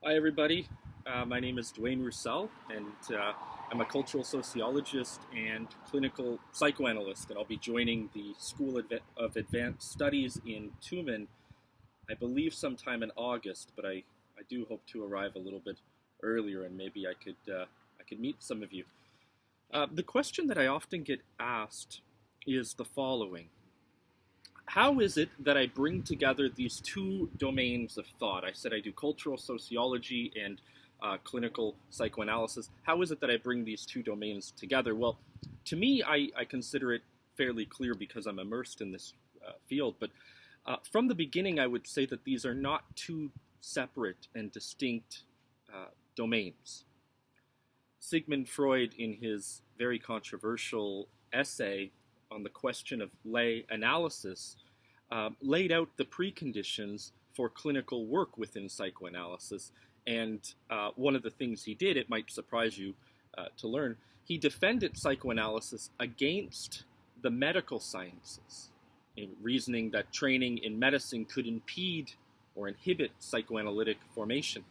Hi, everybody. My name is Duane Rousselle, and I'm a cultural sociologist and clinical psychoanalyst, and I'll be joining the School of Advanced Studies in Tumen, I believe sometime in August, but I do hope to arrive a little bit earlier, and maybe I could meet some of you. The question that I often get asked is the following. How is it that I bring together these two domains of thought? I said I do cultural sociology and clinical psychoanalysis. How is it that I bring these two domains together? Well, to me, I consider it fairly clear because I'm immersed in this field. But from the beginning, I would say that these are not two separate and distinct domains. Sigmund Freud, in his very controversial essay on the question of lay analysis, laid out the preconditions for clinical work within psychoanalysis. And one of the things he did, it might surprise you to learn, he defended psychoanalysis against the medical sciences, reasoning that training in medicine could impede or inhibit psychoanalytic formation.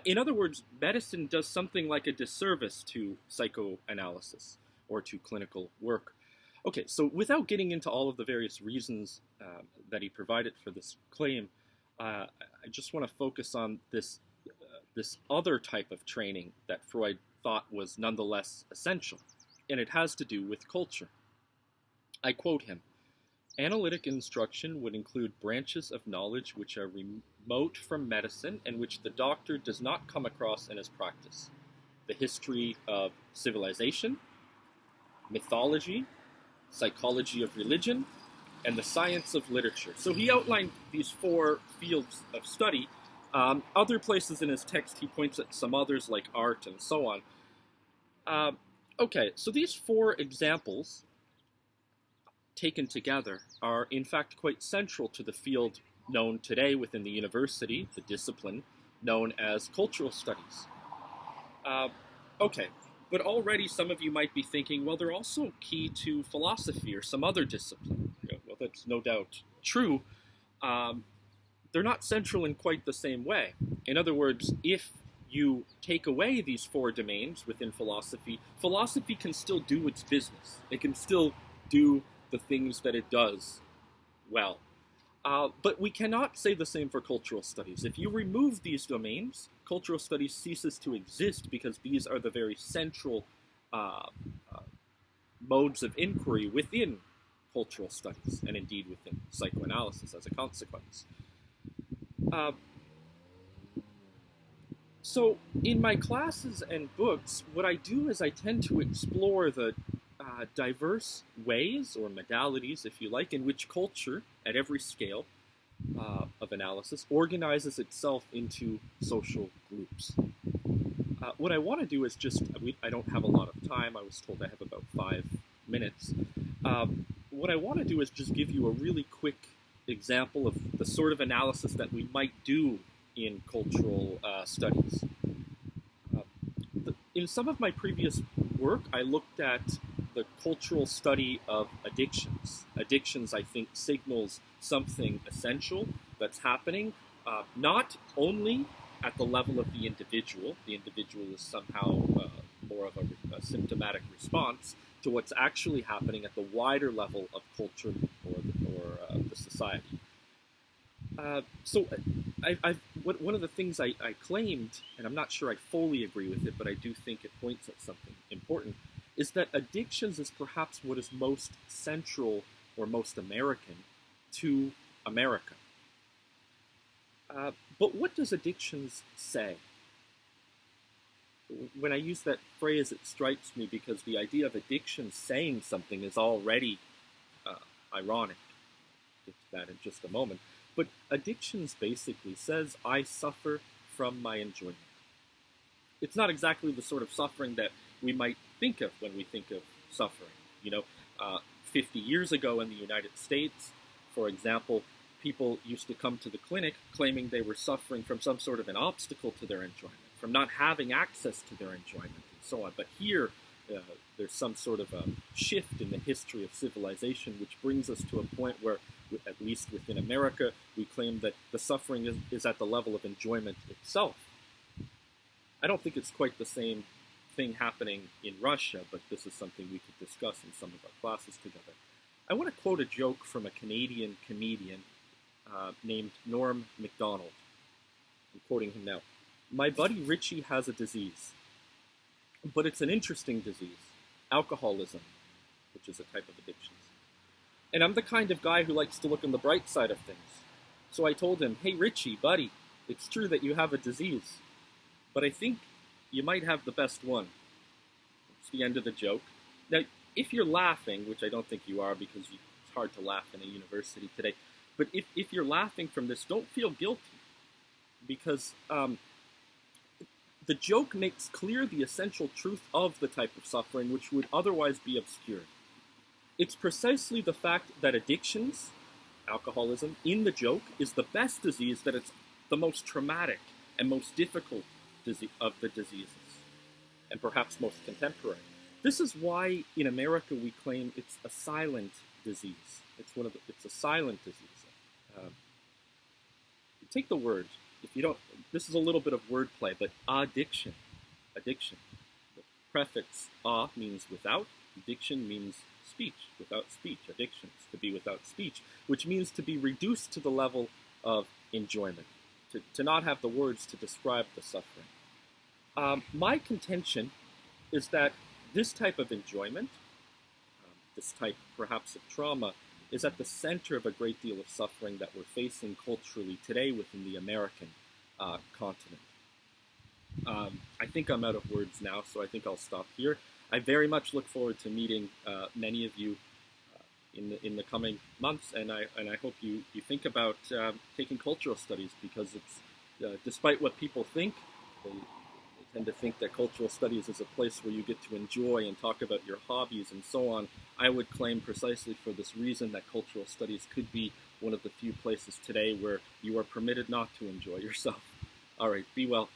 In other words, medicine does something like a disservice to psychoanalysis or to clinical work. Okay, so without getting into all of the various reasons that he provided for this claim, I just want to focus on this other type of training that Freud thought was nonetheless essential, and it has to do with culture. I quote him, "Analytic instruction would include branches of knowledge which are remote from medicine and which the doctor does not come across in his practice. The history of civilization, mythology, psychology of religion, and the science of literature." So he outlined these four fields of study. Other places in his text, he points at some others like art and so on. Okay, so these four examples, taken together, are in fact quite central to the field known today within the university, the discipline known as cultural studies. Okay. But already some of you might be thinking, well, they're also key to philosophy or some other discipline. Well, that's no doubt true. They're not central in quite the same way. In other words, if you take away these four domains within philosophy, philosophy can still do its business. It can still do the things that it does well. But we cannot say the same for cultural studies. If you remove these domains, cultural studies ceases to exist because these are the very central modes of inquiry within cultural studies, and indeed within psychoanalysis as a consequence. So in my classes and books, what I do is I tend to explore the diverse ways or modalities, if you like, in which culture, at every scale of analysis, organizes itself into social groups. What I want to do is I don't have a lot of time. I was told I have about 5 minutes. What I want to do is just give you a really quick example of the sort of analysis that we might do in cultural studies. In some of my previous work, I looked at the cultural study of addictions. Addictions, I think, signals something essential that's happening, not only at the level of the individual. The individual is somehow more of a symptomatic response to what's actually happening at the wider level of culture or the society. One of the things I claimed, and I'm not sure I fully agree with it, but I do think it points at something important, is that addictions is perhaps what is most central or most American to America. But what does addictions say? When I use that phrase, it strikes me because the idea of addiction saying something is already ironic. I'll get to that in just a moment. But addictions basically says, I suffer from my enjoyment. It's not exactly the sort of suffering that we might think of when we think of suffering. 50 years ago in the United States, for example, people used to come to the clinic claiming they were suffering from some sort of an obstacle to their enjoyment, from not having access to their enjoyment, and so on. But here, there's some sort of a shift in the history of civilization, which brings us to a point where at least within America, we claim that the suffering is at the level of enjoyment itself. I don't think it's quite the same thing happening in Russia, but this is something we could discuss in some of our classes together. I want to quote a joke from a Canadian comedian named Norm MacDonald. I'm quoting him now. "My buddy Richie has a disease, but it's an interesting disease, alcoholism, which is a type of addiction. And I'm the kind of guy who likes to look on the bright side of things. So I told him, hey, Richie, buddy, it's true that you have a disease, but I think you might have the best one." It's the end of the joke. Now, if you're laughing, which I don't think you are because it's hard to laugh in a university today, but if you're laughing from this, don't feel guilty because the joke makes clear the essential truth of the type of suffering which would otherwise be obscured. It's precisely the fact that addictions, alcoholism, in the joke is the best disease, that it's the most traumatic and most difficult of the diseases, and perhaps most contemporary. This is why in America we claim it's a silent disease. It's a silent disease. Take the word. If you don't, this is a little bit of wordplay, but addiction. The prefix "a" means without. Addiction means speech, without speech. Addictions, to be without speech, which means to be reduced to the level of enjoyment, to not have the words to describe the suffering. My contention is that this type of enjoyment, this type perhaps of trauma, is at the center of a great deal of suffering that we're facing culturally today within the American continent. I think I'm out of words now, so I think I'll stop here. I very much look forward to meeting many of you in the coming months, and I hope you think about taking cultural studies, because it's despite what people think, they tend to think that cultural studies is a place where you get to enjoy and talk about your hobbies and so on. I would claim precisely for this reason that cultural studies could be one of the few places today where you are permitted not to enjoy yourself. All right, be well.